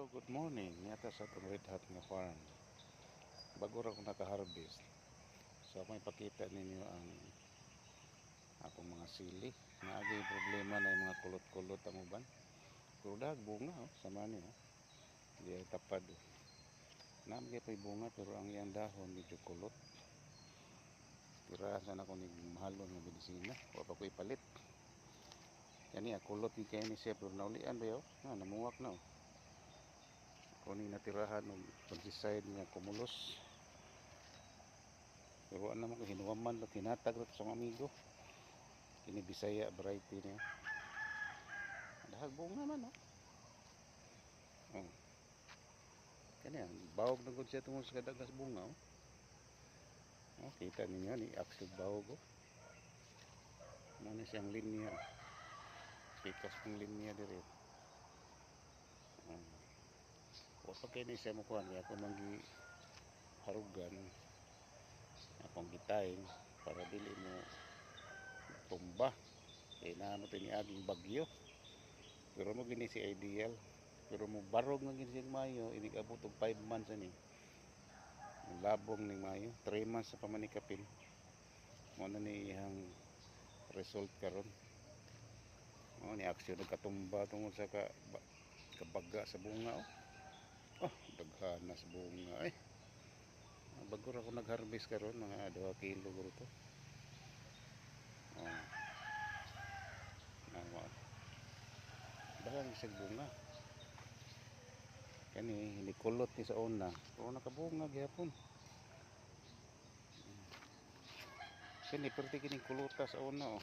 Hello, good morning. Niyata sa itong Red Hat nga farm. Bago ra ko naka-harvest. So, ako ipakita ninyo ang akong mga sili. Naagay problema na yung mga kulot-kulot ang uban. Pero dahag bunga, sama niyo. Hindi ay tapad. Naamagay pa yung bunga, pero ang iyang dahon medyo kulot. Tirasan ako ng mahalon ng medisina. Huwag pa ko ipalit. Yan kulot ni kayo ni siya, pero naulian ba yun? Namuwak na. Kuning natirahan ng pesticide nga kumulos. Pero ano naman ko hinuwaman at hinatag ito sa mga amigo. Kini Bisaya variety niya. Dahag bunga man Kanya bawog na gud siya tungod sa kadagas bunga kita ninyo ni aksyon bawog Muna siyang linya. Pikas pong linya diri. O pag kayo siya mo kuhan kaya ako manggi harugan akong gitayng para dili mo tumba kaya naano ito ni aging bagyo, pero mo gini si ideal, pero mo barog nga gini si Mayo, inigabot og 5 months ani labong ni Mayo, 3 months sa pamanikapin mo na ni ihang result karon. Ni aksyon nagkatumba tungod sa kabaga sa bunga daghan sa bunga bago ra ko nag-harvest karon mga 2 kilo guro to. Dahil sa bunga kani hinikulot ni sa una pero nakabunga gyapon. Kani perti kini kuluta sa una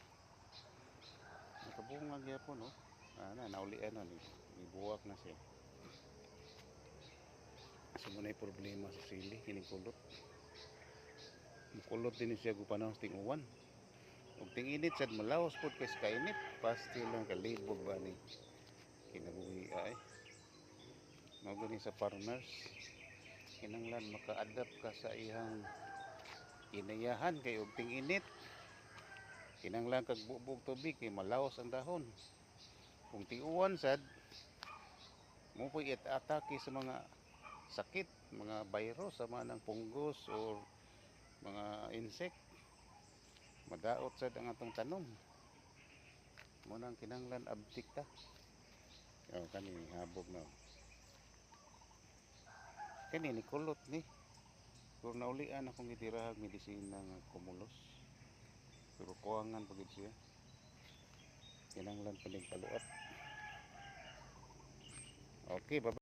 nakabunga gyapon naulian na ni buwak na siya. So muna yung problema sa sili kini kulot. Mukulot din siya gupanahon ting uwan. Ug ting init sad malawas pod kay sa init, pastil lang kalibog ba ni kinabuhi mao gani sa farmers kinanglan maka-adapt ka sa ihang inayahan kay og ting init kinanglan kag bubog tubig kay malawas ang dahon. Kung ting uwan sad mo po atake sa mga sakit, mga virus sama ng fungus or mga insect, madaot sad ang atong tanom. Mo nang kinanglan abtik ta. Kani habog na. Kani ni kulot ni. Pero naulian akong gitirahag medisina nga kumulos. Pero kuwangan pagid siya. Kinanglan pa ning paluat. Okay, bye.